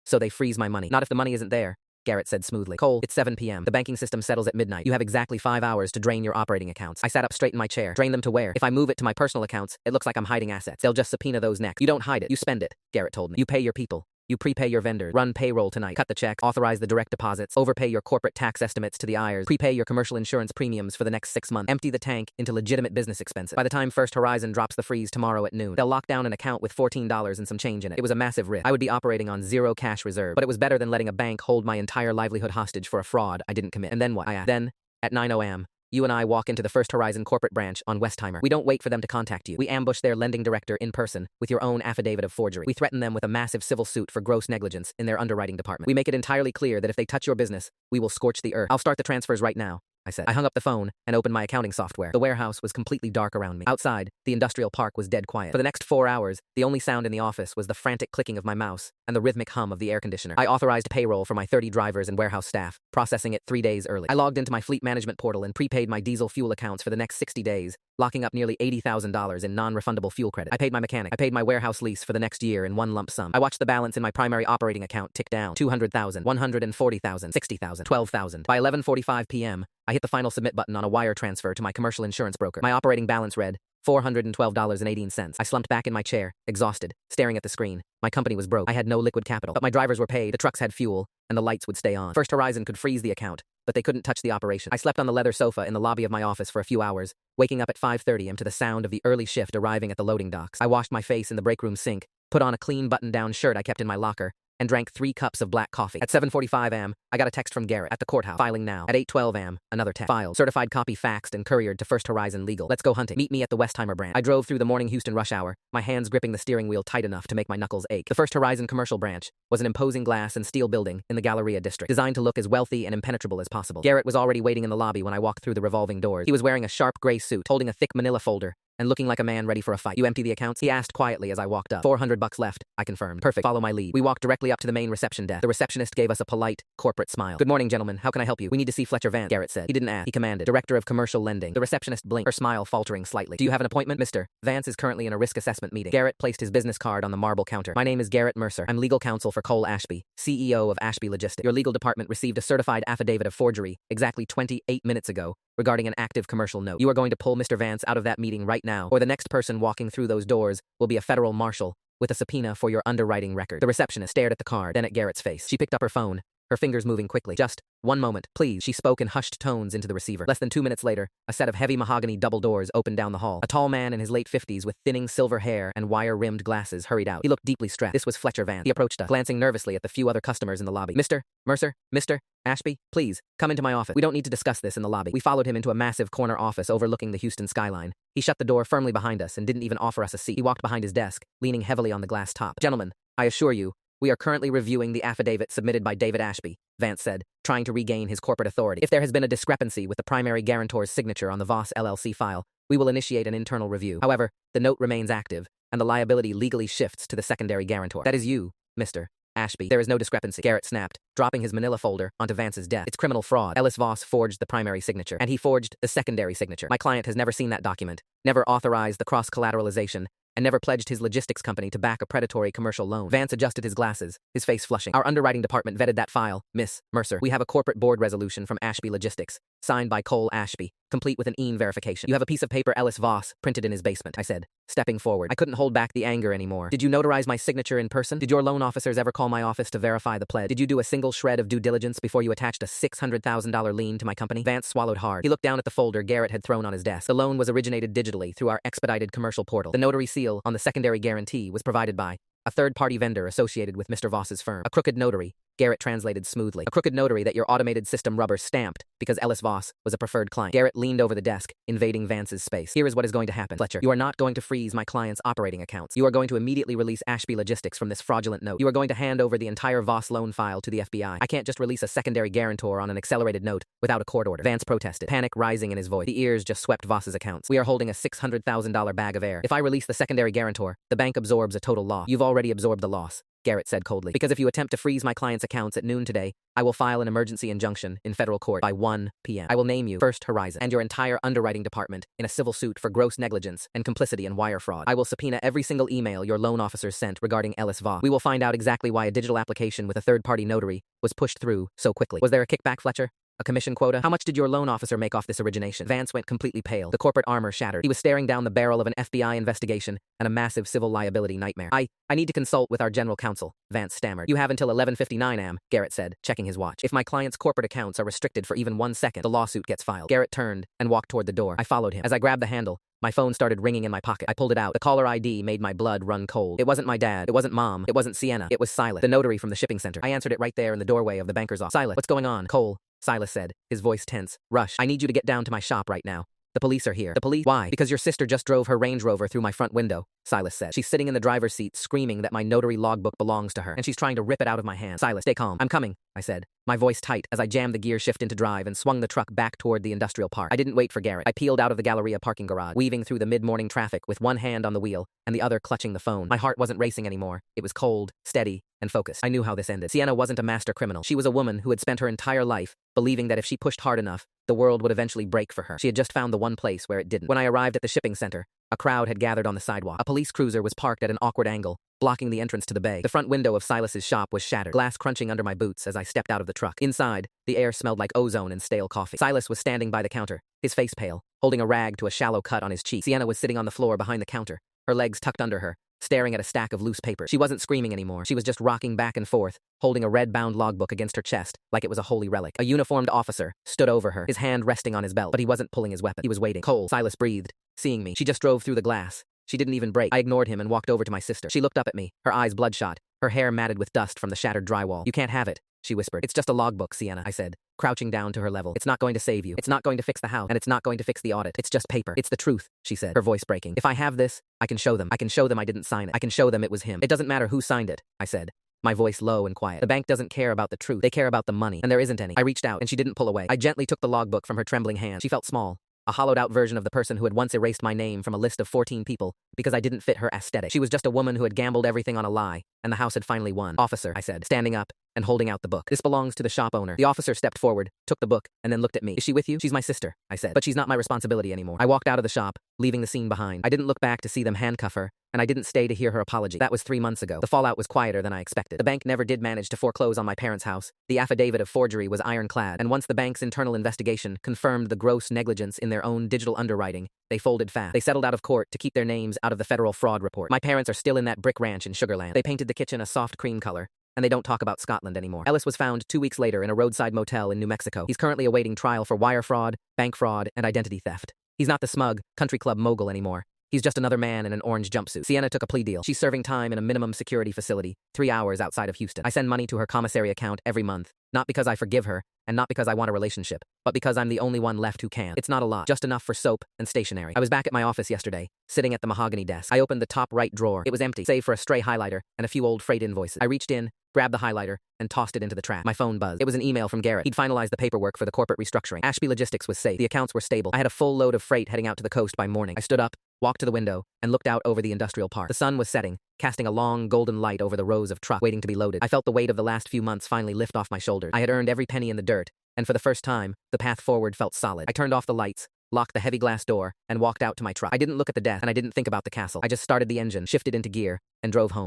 So they freeze my money. Not if the money isn't there, Garrett said smoothly. Cole, it's 7 p.m. The banking system settles at midnight. You have exactly 5 hours to drain your operating accounts. I sat up straight in my chair. Drain them to where? If I move it to my personal accounts, it looks like I'm hiding assets. They'll just subpoena those next. You don't hide it. You spend it, Garrett told me. You pay your people. You prepay your vendors, run payroll tonight, cut the checks, authorize the direct deposits, overpay your corporate tax estimates to the IRS, prepay your commercial insurance premiums for the next 6 months, empty the tank into legitimate business expenses. By the time First Horizon drops the freeze tomorrow at noon, they'll lock down an account with $14 and some change in it. It was a massive risk. I would be operating on zero cash reserve, but it was better than letting a bank hold my entire livelihood hostage for a fraud I didn't commit. And then what? I asked. Then, at 9 a.m., you and I walk into the First Horizon corporate branch on Westheimer. We don't wait for them to contact you. We ambush their lending director in person with your own affidavit of forgery. We threaten them with a massive civil suit for gross negligence in their underwriting department. We make it entirely clear that if they touch your business, we will scorch the earth. I'll start the transfers right now, I said. I hung up the phone and opened my accounting software. The warehouse was completely dark around me. Outside, the industrial park was dead quiet. For the next 4 hours, the only sound in the office was the frantic clicking of my mouse and the rhythmic hum of the air conditioner. I authorized payroll for my 30 drivers and warehouse staff, processing it 3 days early. I logged into my fleet management portal and prepaid my diesel fuel accounts for the next 60 days, locking up nearly $80,000 in non-refundable fuel credit. I paid my mechanic. I paid my warehouse lease for the next year in one lump sum. I watched the balance in my primary operating account tick down. $200,000, $140,000, $60,000, $12,000. By 11:45 p.m., I hit the final submit button on a wire transfer to my commercial insurance broker. My operating balance read $412.18. I slumped back in my chair, exhausted, staring at the screen. My company was broke. I had no liquid capital, but my drivers were paid, the trucks had fuel, and the lights would stay on. First Horizon could freeze the account, but they couldn't touch the operation. I slept on the leather sofa in the lobby of my office for a few hours, waking up at 5:30 am to the sound of the early shift arriving at the loading docks. I washed my face in the break room sink, put on a clean button-down shirt I kept in my locker, and drank 3 cups of black coffee. At 7:45 am, I got a text from Garrett at the courthouse. Filing now. At 8:12 am, another text. Filed. Certified copy faxed and couriered to First Horizon Legal. Let's go hunting. Meet me at the Westheimer branch. I drove through the morning Houston rush hour, my hands gripping the steering wheel tight enough to make my knuckles ache. The First Horizon commercial branch was an imposing glass and steel building in the Galleria district, designed to look as wealthy and impenetrable as possible. Garrett was already waiting in the lobby when I walked through the revolving doors. He was wearing a sharp gray suit, holding a thick manila folder, and looking like a man ready for a fight. You empty the accounts? He asked quietly as I walked up. $400 left, I confirmed. Perfect. Follow my lead. We walked directly up to the main reception desk. The receptionist gave us a polite, corporate smile. Good morning, gentlemen. How can I help you? We need to see Fletcher Vance, Garrett said. He didn't ask. He commanded. Director of Commercial Lending. The receptionist blinked, her smile faltering slightly. Do you have an appointment, Mr. Vance is currently in a risk assessment meeting. Garrett placed his business card on the marble counter. My name is Garrett Mercer. I'm legal counsel for Cole Ashby, CEO of Ashby Logistics. Your legal department received a certified affidavit of forgery exactly 28 minutes ago regarding an active commercial note. You are going to pull Mr. Vance out of that meeting right now, or the next person walking through those doors will be a federal marshal with a subpoena for your underwriting record. The receptionist stared at the card, then at Garrett's face. She picked up her phone, her fingers moving quickly. Just one moment, please, she spoke in hushed tones into the receiver. Less than 2 minutes later, a set of heavy mahogany double doors opened down the hall. A tall man in his late 50s with thinning silver hair and wire-rimmed glasses hurried out. He looked deeply stressed. This was Fletcher Vance. He approached us, glancing nervously at the few other customers in the lobby. Mr. Mercer, Mr. Ashby, please, come into my office. We don't need to discuss this in the lobby. We followed him into a massive corner office overlooking the Houston skyline. He shut the door firmly behind us and didn't even offer us a seat. He walked behind his desk, leaning heavily on the glass top. Gentlemen, I assure you, we are currently reviewing the affidavit submitted by David Ashby, Vance said, trying to regain his corporate authority. If there has been a discrepancy with the primary guarantor's signature on the Voss LLC file, we will initiate an internal review. However, the note remains active, and the liability legally shifts to the secondary guarantor. That is you, Mr. Ashby. There is no discrepancy, Garrett snapped, dropping his manila folder onto Vance's desk. It's criminal fraud. Ellis Voss forged the primary signature, and he forged the secondary signature. My client has never seen that document, never authorized the cross-collateralization, and never pledged his logistics company to back a predatory commercial loan. Vance adjusted his glasses, his face flushing. Our underwriting department vetted that file, Miss Mercer. We have a corporate board resolution from Ashby Logistics, signed by Cole Ashby, complete with an EAN verification. You have a piece of paper Ellis Voss printed in his basement, I said, stepping forward. I couldn't hold back the anger anymore. Did you notarize my signature in person? Did your loan officers ever call my office to verify the pledge? Did you do a single shred of due diligence before you attached a $600,000 lien to my company? Vance swallowed hard. He looked down at the folder Garrett had thrown on his desk. The loan was originated digitally through our expedited commercial portal. The notary seal on the secondary guarantee was provided by a third-party vendor associated with Mr. Voss's firm. A crooked notary, Garrett translated smoothly. A crooked notary that your automated system rubber stamped because Ellis Voss was a preferred client. Garrett leaned over the desk, invading Vance's space. Here is what is going to happen, Fletcher. You are not going to freeze my client's operating accounts. You are going to immediately release Ashby Logistics from this fraudulent note. You are going to hand over the entire Voss loan file to the FBI. I can't just release a secondary guarantor on an accelerated note without a court order. Vance protested, panic rising in his voice. The ears just swept Voss's accounts. We are holding a $600,000 bag of air. If I release the secondary guarantor, the bank absorbs a total loss. You've already absorbed the loss, Garrett said coldly. Because if you attempt to freeze my client's accounts at noon today, I will file an emergency injunction in federal court by 1 p.m. I will name you First Horizon and your entire underwriting department in a civil suit for gross negligence and complicity in wire fraud. I will subpoena every single email your loan officers sent regarding Ellis Voss. We will find out exactly why a digital application with a third-party notary was pushed through so quickly. Was there a kickback, Fletcher? A commission quota? How much did your loan officer make off this origination? Vance went completely pale. The corporate armor shattered. He was staring down the barrel of an FBI investigation and a massive civil liability nightmare. I need to consult with our general counsel, Vance stammered. You have until 11:59 am, Garrett said, checking his watch. If my client's corporate accounts are restricted for even 1 second, the lawsuit gets filed. Garrett turned and walked toward the door. I followed him. As I grabbed the handle, my phone started ringing in my pocket. I pulled it out. The caller ID made my blood run cold. It wasn't my dad. It wasn't Mom. It wasn't Sienna. It was Silas, the notary from the shipping center. I answered it right there in the doorway of the banker's office. Silas, what's going on? Cole, Silas said, his voice tense. Rush, I need you to get down to my shop right now. The police are here. The police? Why? Because your sister just drove her Range Rover through my front window, Silas said. She's sitting in the driver's seat screaming that my notary logbook belongs to her, and she's trying to rip it out of my hand. Silas, stay calm. I'm coming, I said, my voice tight as I jammed the gear shift into drive and swung the truck back toward the industrial park. I didn't wait for Garrett. I peeled out of the Galleria parking garage, weaving through the mid-morning traffic with one hand on the wheel and the other clutching the phone. My heart wasn't racing anymore. It was cold, steady, and focused. I knew how this ended. Sienna wasn't a master criminal. She was a woman who had spent her entire life believing that if she pushed hard enough, the world would eventually break for her. She had just found the one place where it didn't. When I arrived at the shipping center, a crowd had gathered on the sidewalk. A police cruiser was parked at an awkward angle, blocking the entrance to the bay. The front window of Silas's shop was shattered, glass crunching under my boots as I stepped out of the truck. Inside, the air smelled like ozone and stale coffee. Silas was standing by the counter, his face pale, holding a rag to a shallow cut on his cheek. Sienna was sitting on the floor behind the counter, her legs tucked under her, staring at a stack of loose paper. She wasn't screaming anymore. She was just rocking back and forth, holding a red-bound logbook against her chest like it was a holy relic. A uniformed officer stood over her, his hand resting on his belt, but he wasn't pulling his weapon. He was waiting. Cole, Silas breathed, seeing me. She just drove through the glass. She didn't even brake. I ignored him and walked over to my sister. She looked up at me, her eyes bloodshot, her hair matted with dust from the shattered drywall. You can't have it, she whispered. It's just a logbook, Sienna, I said, crouching down to her level. It's not going to save you. It's not going to fix the house, and it's not going to fix the audit. It's just paper. It's the truth, she said, her voice breaking. If I have this, I can show them. I can show them I didn't sign it. I can show them it was him. It doesn't matter who signed it, I said, my voice low and quiet. The bank doesn't care about the truth. They care about the money, and there isn't any. I reached out, and she didn't pull away. I gently took the logbook from her trembling hand. She felt small, a hollowed-out version of the person who had once erased my name from a list of 14 people because I didn't fit her aesthetic. She was just a woman who had gambled everything on a lie, and the house had finally won. Officer, I said, standing up and holding out the book. This belongs to the shop owner. The officer stepped forward, took the book, and then looked at me. Is she with you? She's my sister, I said, but she's not my responsibility anymore. I walked out of the shop, leaving the scene behind. I didn't look back to see them handcuff her, and I didn't stay to hear her apology. That was 3 months ago. The fallout was quieter than I expected. The bank never did manage to foreclose on my parents' house. The affidavit of forgery was ironclad, and once the bank's internal investigation confirmed the gross negligence in their own digital underwriting, they folded fast. They settled out of court to keep their names out of the federal fraud report. My parents are still in that brick ranch in Sugarland. They painted the kitchen a soft cream color, and they don't talk about Scotland anymore. Ellis was found 2 weeks later in a roadside motel in New Mexico. He's currently awaiting trial for wire fraud, bank fraud, and identity theft. He's not the smug, country club mogul anymore. He's just another man in an orange jumpsuit. Sienna took a plea deal. She's serving time in a minimum security facility, 3 hours outside of Houston. I send money to her commissary account every month, not because I forgive her, and not because I want a relationship, but because I'm the only one left who can. It's not a lot, just enough for soap and stationery. I was back at my office yesterday, sitting at the mahogany desk. I opened the top right drawer. It was empty, save for a stray highlighter and a few old freight invoices. I reached in, grabbed the highlighter, and tossed it into the trash. My phone buzzed. It was an email from Garrett. He'd finalized the paperwork for the corporate restructuring. Ashby Logistics was safe. The accounts were stable. I had a full load of freight heading out to the coast by morning. I stood up, walked to the window, and looked out over the industrial park. The sun was setting, casting a long golden light over the rows of trucks waiting to be loaded. I felt the weight of the last few months finally lift off my shoulders. I had earned every penny in the dirt, and for the first time, the path forward felt solid. I turned off the lights, locked the heavy glass door, and walked out to my truck. I didn't look at the desk, and I didn't think about the castle. I just started the engine, shifted into gear, and drove home.